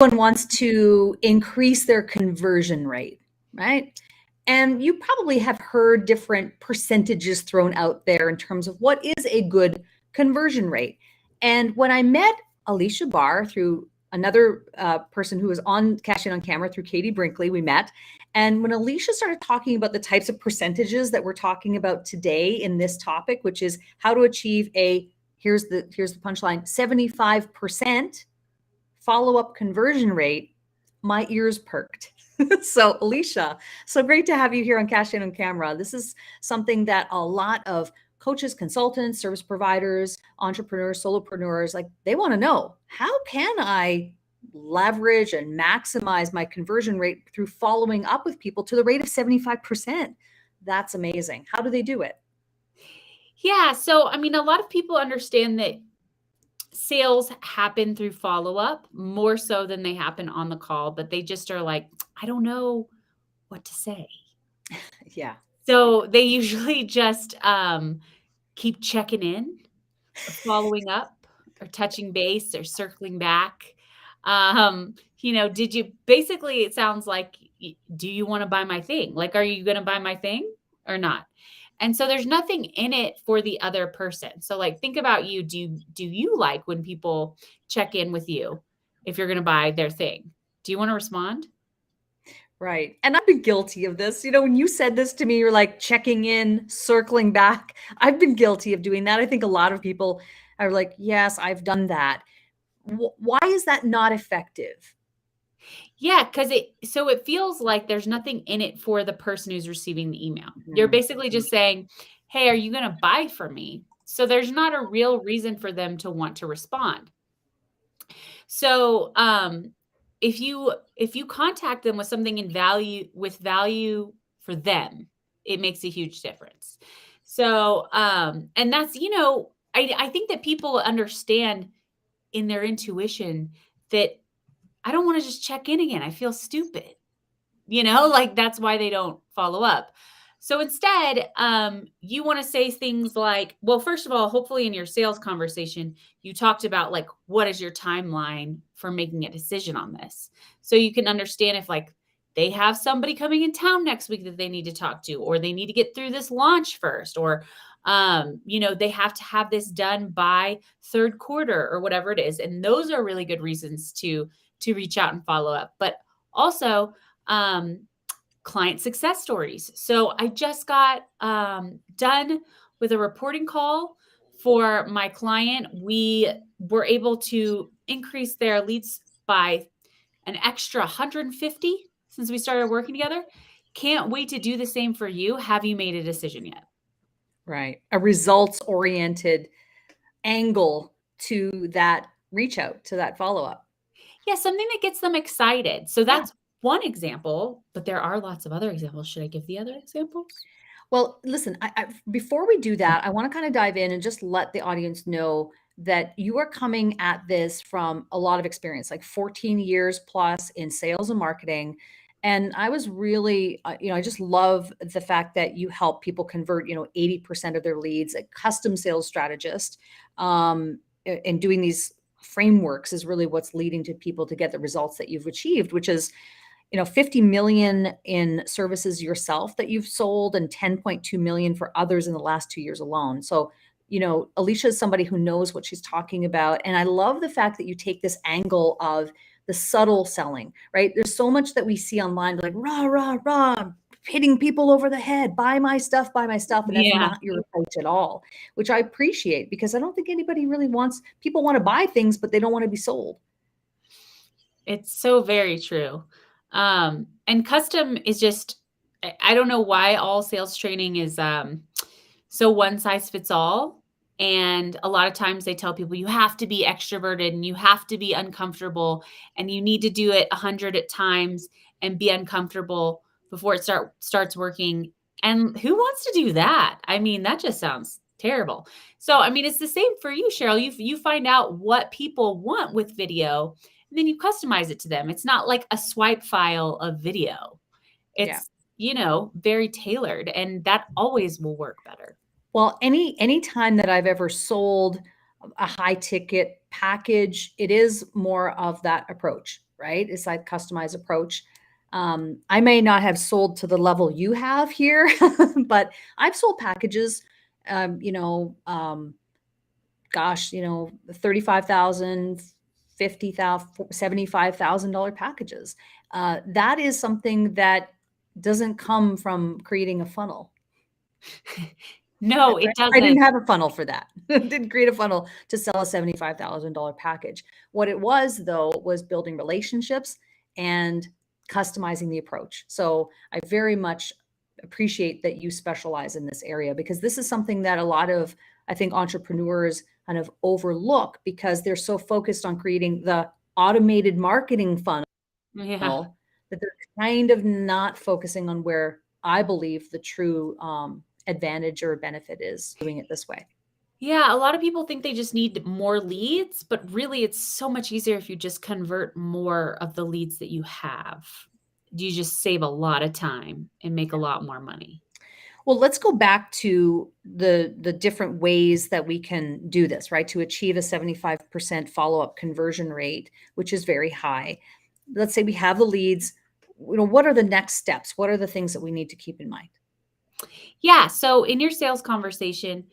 Everyone wants to increase their conversion rate, right? And you probably have heard different percentages thrown out there in terms of what is a good conversion rate. And when I met Aleasha Bahr through another person who was on Cash In on Camera through Katie Brinkley, we met. And when Aleasha started talking about the types of percentages that we're talking about today in this topic, which is how to achieve here's the punchline, 75% follow-up conversion rate, my ears perked. So Aleasha, so great to have you here on Cash In on Camera. This is something that a lot of coaches, consultants, service providers, entrepreneurs, solopreneurs, like they want to know, how can I leverage and maximize my conversion rate through following up with people to the rate of 75%? That's amazing. How do they do it? Yeah. So, I mean, a lot of people understand that sales happen through follow-up more so than they happen on the call, but they just are like, I don't know what to say. Yeah. So they usually just keep checking in, or following up, or touching base, or circling back. Did you basically, it sounds like, do you want to buy my thing? Like, are you going to buy my thing or not? And so there's nothing in it for the other person. So like, think about you. Do you like when people check in with you if you're going to buy their thing? Do you want to respond? Right. And I've been guilty of this. When you said this to me, you're like checking in, circling back. I've been guilty of doing that. I think a lot of people are like, yes, I've done that. Why is that not effective? Yeah, because it feels like there's nothing in it for the person who's receiving the email. You're basically just saying, hey, are you going to buy from me? So there's not a real reason for them to want to respond. So if you contact them with something with value for them, it makes a huge difference. So and that's, I think that people understand in their intuition that I don't want to just check in again. I feel stupid. Like that's why they don't follow up. So instead, you want to say things like, well, first of all, hopefully in your sales conversation, you talked about like, what is your timeline for making a decision on this? So you can understand if like they have somebody coming in town next week that they need to talk to, or they need to get through this launch first, or, they have to have this done by third quarter or whatever it is. And those are really good reasons to reach out and follow up. But also, client success stories. So I just got done with a reporting call for my client. We were able to increase their leads by an extra 150 since we started working together. Can't wait to do the same for you. Have you made a decision yet? Right. A results-oriented angle to that reach out, to that follow-up. Yeah, something that gets them excited. So that's one example, but there are lots of other examples. Should I give the other examples? Well, listen, before we do that, I want to kind of dive in and just let the audience know that you are coming at this from a lot of experience, like 14 years plus in sales and marketing. And I was really, I just love the fact that you help people convert, 80% of their leads. A custom sales strategist, and doing these frameworks is really what's leading to people to get the results that you've achieved, which is 50 million in services yourself that you've sold and 10.2 million for others in the last 2 years alone. So, Aleasha is somebody who knows what she's talking about. And I love the fact that you take this angle of the subtle selling, right? There's so much that we see online, like rah, rah, rah, hitting people over the head, buy my stuff. And that's not your approach at all, which I appreciate, because I don't think anybody really people want to buy things, but they don't want to be sold. It's so very true. And custom is just, I don't know why all sales training is so one size fits all. And a lot of times they tell people you have to be extroverted and you have to be uncomfortable and you need to do it 100 times and be uncomfortable before it starts working. And who wants to do that? I mean, that just sounds terrible. So, I mean, it's the same for you, Sheryl. You find out what people want with video, and then you customize it to them. It's not like a swipe file of video. It's, very tailored, and that always will work better. Well, any time that I've ever sold a high ticket package, it is more of that approach. right? It's like customized approach. I may not have sold to the level you have here, but I've sold packages, you know, gosh, you know, 35,000, 50,000, $75,000 packages. That is something that doesn't come from creating a funnel. No, it I doesn't. didn't have a funnel for that. Didn't create a funnel to sell a $75,000 package. What it was, though, was building relationships and customizing the approach. So I very much appreciate that you specialize in this area, because this is something that a lot of, I think, entrepreneurs kind of overlook because they're so focused on creating the automated marketing funnel Yeah. that they're kind of not focusing on where I believe the true advantage or benefit is doing it this way. Yeah, a lot of people think they just need more leads, but really it's so much easier if you just convert more of the leads that you have. You just save a lot of time and make a lot more money. Well, let's go back to the different ways that we can do this, right? To achieve a 75% follow-up conversion rate, which is very high. Let's say we have the leads. You know, what are the next steps? What are the things that we need to keep in mind? Yeah, so in your sales conversation,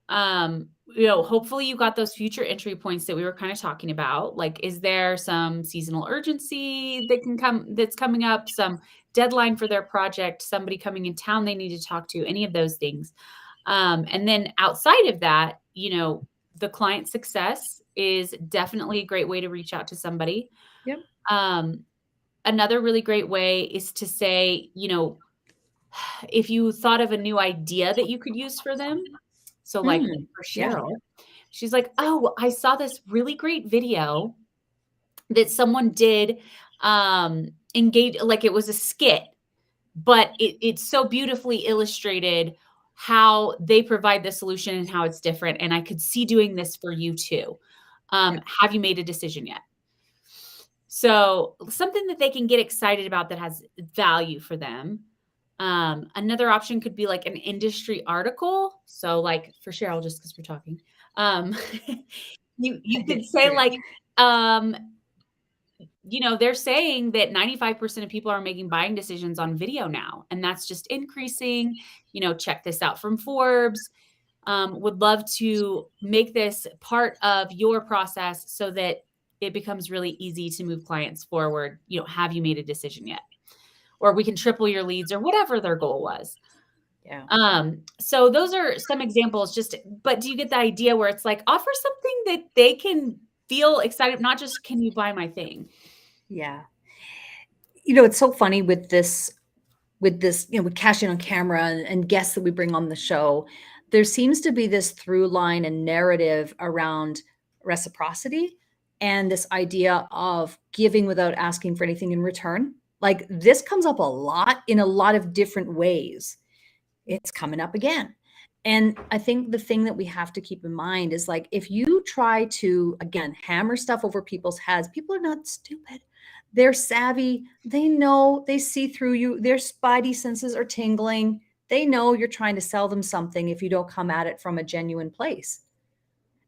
hopefully you got those future entry points that we were kind of talking about. Like, is there some seasonal urgency that's coming up, some deadline for their project, somebody coming in town they need to talk to, any of those things. And then outside of that, the client success is definitely a great way to reach out to somebody. Yep. Another really great way is to say, if you thought of a new idea that you could use for them. So like for Yeah. Sheryl, she's like, "Oh, I saw this really great video that someone did, engage, like it was a skit, but it's so beautifully illustrated how they provide the solution and how it's different. And I could see doing this for you too. Have you made a decision yet?" So something that they can get excited about that has value for them. Another option could be like an industry article. So like for Sheryl, just because we're talking, um, you could say like, um, they're saying that 95% of people are making buying decisions on video now, and that's just increasing. Check this out from Forbes. Would love to make this part of your process so that it becomes really easy to move clients forward. Have you made a decision yet? Or we can triple your leads, or whatever their goal was. Yeah. So those are some examples, but do you get the idea where it's like, offer something that they can feel excited, not just, can you buy my thing? Yeah. It's so funny with this, with Cash In on Camera and guests that we bring on the show. There seems to be this through line and narrative around reciprocity and this idea of giving without asking for anything in return. Like, this comes up a lot in a lot of different ways. It's coming up again. And I think the thing that we have to keep in mind is, like, if you try to, again, hammer stuff over people's heads, people are not stupid. They're savvy. They know, they see through you. Their spidey senses are tingling. They know you're trying to sell them something if you don't come at it from a genuine place.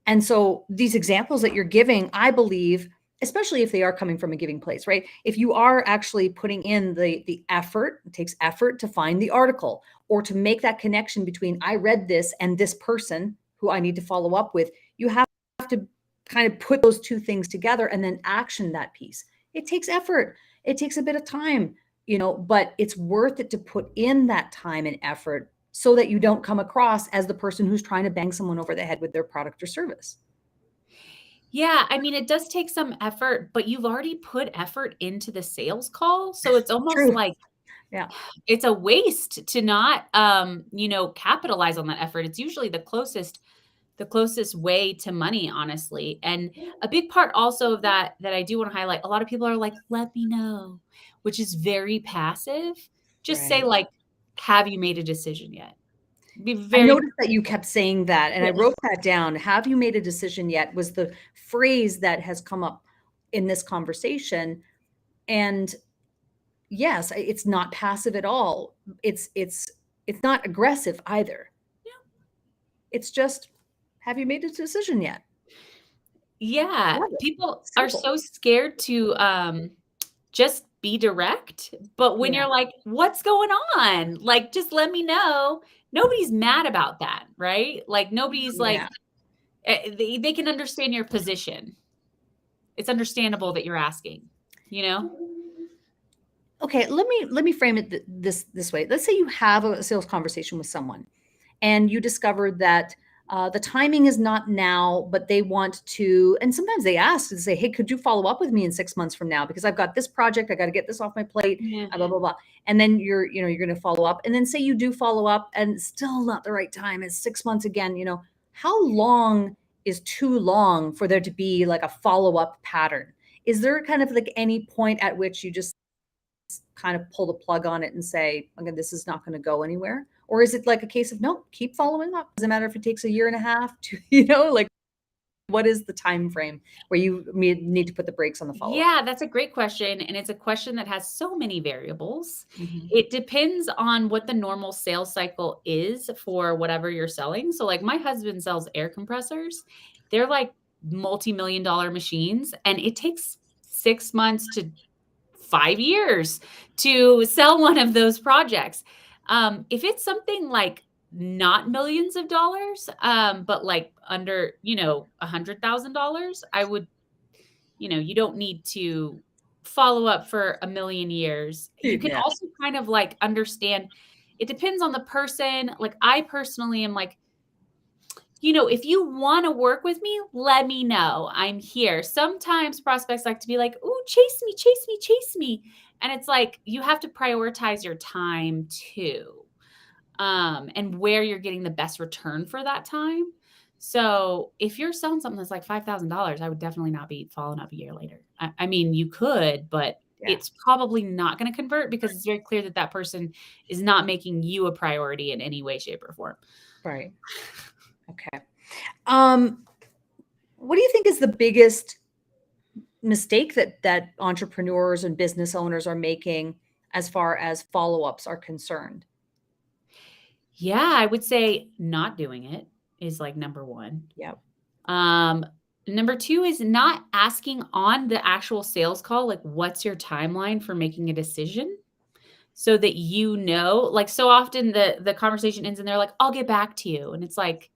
And so these examples that you're giving, I believe, especially if they are coming from a giving place, right? If you are actually putting in the effort, it takes effort to find the article or to make that connection between I read this and this person who I need to follow up with. You have to kind of put those two things together and then action that piece. It takes effort. It takes a bit of time, but it's worth it to put in that time and effort so that you don't come across as the person who's trying to bang someone over the head with their product or service. Yeah, I mean, it does take some effort, but you've already put effort into the sales call. So it's almost True. like Yeah. it's a waste to not, capitalize on that effort. It's usually the closest way to money, honestly. And a big part also of that I do want to highlight, a lot of people are like, let me know, which is very passive. Just say Right. like, have you made a decision yet? Be I very noticed that you kept saying that, and I wrote that down. Have you made a decision yet was the phrase that has come up in this conversation. And yes, it's not passive at all. It's not aggressive either. It's just, have you made a decision yet? Yeah, Love it. people are Simple. so scared to, just be direct. But when you're like, what's going on? Like, just let me know. Nobody's mad about that, right? Like, nobody's like, they can understand your position. It's understandable that you're asking, you know? Okay, let me frame it this way. Let's say you have a sales conversation with someone and you discover that the timing is not now, but they want to, and sometimes they ask and say, hey, could you follow up with me in 6 months from now? Because I've got this project, I got to get this off my plate, blah, blah, blah. And then you're going to follow up. And then say you do follow up and still not the right time. It's 6 months again, how long is too long for there to be like a follow-up pattern? Is there kind of like any point at which you just kind of pull the plug on it and say, okay, this is not going to go anywhere? Or is it like a case of, no, keep following up? Doesn't matter if it takes a year and a half to, like what is the time frame where you need to put the brakes on the follow-up? Yeah, that's a great question. And it's a question that has so many variables. It depends on what the normal sales cycle is for whatever you're selling. So like my husband sells air compressors. They're like multi-million dollar machines, and it takes 6 months to 5 years to sell one of those projects. If it's something like not millions of dollars, but like under, $100,000, I would, you don't need to follow up for a million years. You can also kind of like understand, it depends on the person. Like I personally am like, if you want to work with me, let me know. I'm here. Sometimes prospects like to be like, "Ooh, chase me, chase me, chase me." And it's like, you have to prioritize your time too. And where you're getting the best return for that time. So if you're selling something that's like $5,000, I would definitely not be following up a year later. I mean, you could, but it's probably not going to convert because it's very clear that that person is not making you a priority in any way, shape, or form. Right. Okay. What do you think is the biggest mistake that entrepreneurs and business owners are making as far as follow-ups are concerned? Yeah, I would say not doing it is like number one. Yep. Number two is not asking on the actual sales call, like, what's your timeline for making a decision? So that like so often the conversation ends and they're like, I'll get back to you. And it's like,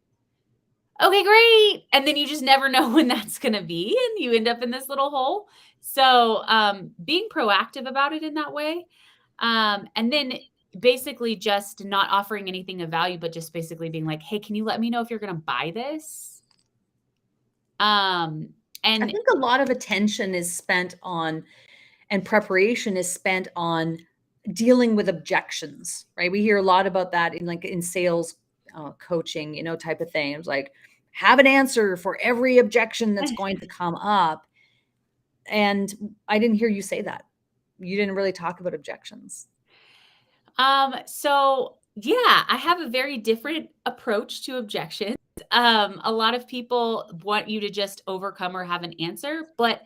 okay, great. And then you just never know when that's going to be. And you end up in this little hole. So being proactive about it in that way. And then basically just not offering anything of value, but just basically being like, hey, can you let me know if you're going to buy this? And I think a lot of attention is spent on, and preparation is spent on dealing with objections, right? We hear a lot about that in sales coaching, type of thing. It's like, have an answer for every objection that's going to come up. And I didn't hear you say that. You didn't really talk about objections. So yeah, I have a very different approach to objections. A lot of people want you to just overcome or have an answer, but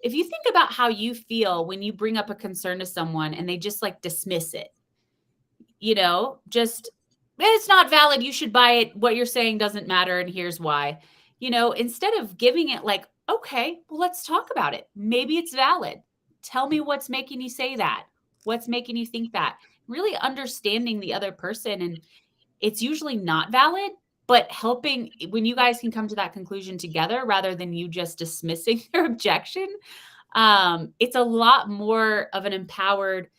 if you think about how you feel when you bring up a concern to someone and they just like dismiss it, just it's not valid, you should buy it, what you're saying doesn't matter, and here's why. Instead of giving it like, okay, well, let's talk about it. Maybe it's valid. Tell me what's making you say that. What's making you think that? Really understanding the other person. And it's usually not valid, but helping when you guys can come to that conclusion together rather than you just dismissing their objection. It's a lot more of an empowered,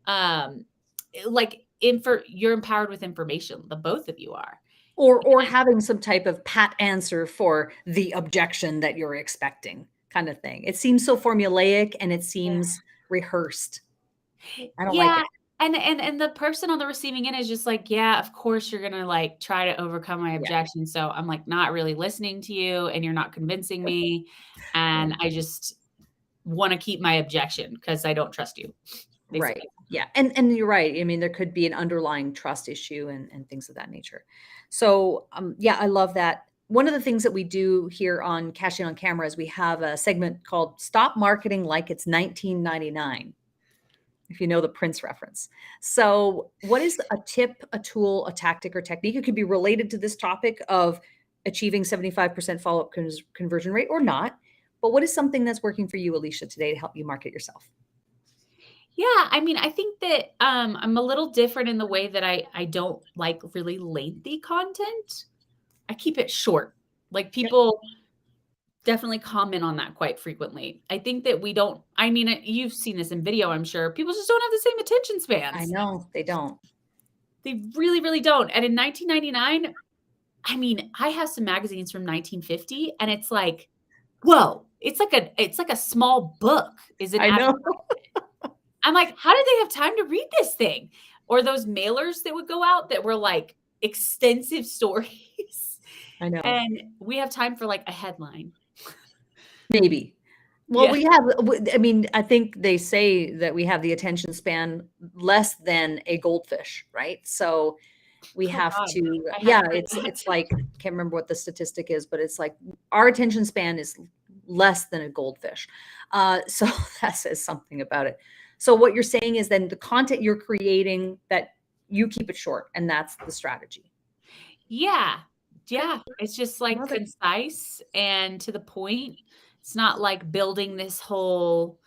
you're empowered with information. The both of you are. Or having some type of pat answer for the objection that you're expecting, kind of thing. It seems so formulaic and it seems rehearsed. I don't like it. And the person on the receiving end is just like, yeah, of course you're gonna like try to overcome my objection. So I'm like not really listening to you and you're not convincing me. And I just want to keep my objection because I don't trust you. Basically. Right. Yeah. And you're right. I mean, there could be an underlying trust issue and things of that nature. So yeah, I love that. One of the things that we do here on Cashing on Camera is we have a segment called Stop Marketing Like It's 1999. If you know the Prince reference. So what is a tip, a tool, a tactic, or technique? It could be related to this topic of achieving 75% follow-up conversion rate or not. But what is something that's working for you, Aleasha, today to help you market yourself? Yeah, I mean, I think that I'm a little different in the way that I don't like really lengthy content. I keep it short. Like Yep. people definitely comment on that quite frequently. I think that we don't, I mean, you've seen this in video, I'm sure. People just don't have the same attention I spans. know they don't. They really, really don't. And in 1999, I mean, I have some magazines from 1950 and it's like, whoa, it's like a small book is an I ad. know. I'm like, how did they have time to read this thing? Or those mailers that would go out that were like extensive stories. I know. And we have time for like a headline. Maybe. Well, Yeah. we have, I mean, I think they say that we have the attention span less than a goldfish, right? So we Oh have God, to, I yeah, haven't heard that. it's like, can't remember what the statistic is, but it's like our attention span is less than a goldfish. So that says something about it. So what you're saying is then the content you're creating, that you keep it short, and that's the strategy. Yeah. Yeah. It's just like Love it. concise and to the point. It's not like building this whole,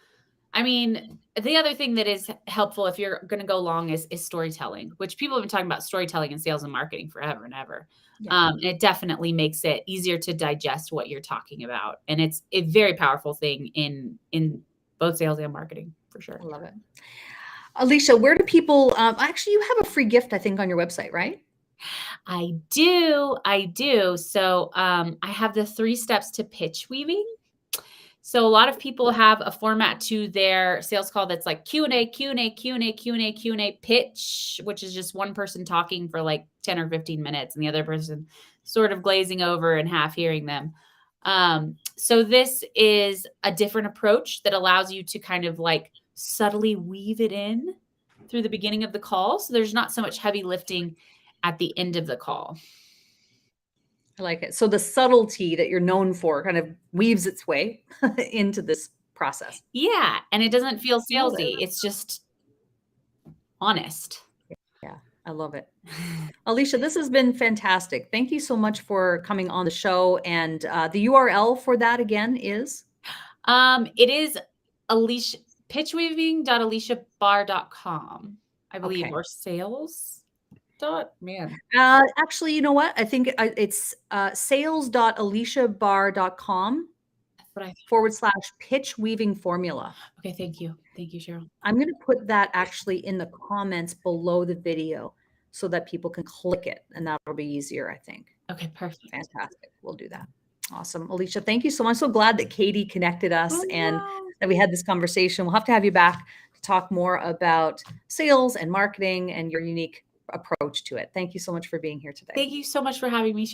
I mean, the other thing that is helpful if you're going to go long is storytelling, which people have been talking about storytelling in sales and marketing forever and ever. Yeah. And it definitely makes it easier to digest what you're talking about. And it's a very powerful thing in both sales and marketing for sure. I love it. Aleasha, where do people, actually, you have a free gift, I think, on your website, right? I do. I do. So I have the 3 steps to pitch weaving. So a lot of people have a format to their sales call that's like Q&A, Q&A, Q&A, Q&A, Q&A, pitch, which is just one person talking for like 10 or 15 minutes and the other person sort of glazing over and half hearing them. So this is a different approach that allows you to kind of like subtly weave it in through the beginning of the call. So there's not so much heavy lifting at the end of the call. I like it. So the subtlety that you're known for kind of weaves its way into this process. Yeah. And it doesn't feel Love it. salesy. It's just honest. Yeah, I love it. Aleasha, this has been fantastic. Thank you so much for coming on the show. And the URL for that again is? It is Aleasha pitchweaving.aleashabahr.com, I believe, Okay. or sales dot man. Actually, you know what? I think it's sales.aleashabahr.com But I /pitch weaving formula. okay, thank you. Thank you, Sheryl. I'm going to put that actually in the comments below the video so that people can click it, and that'll be easier, I think. Okay, perfect. Fantastic. We'll do that. Awesome. Aleasha, thank you so much. I'm so glad that Katie connected us and that we had this conversation. We'll have to have you back to talk more about sales and marketing and your unique approach to it. Thank you so much for being here today. Thank you so much for having me, Sheryl.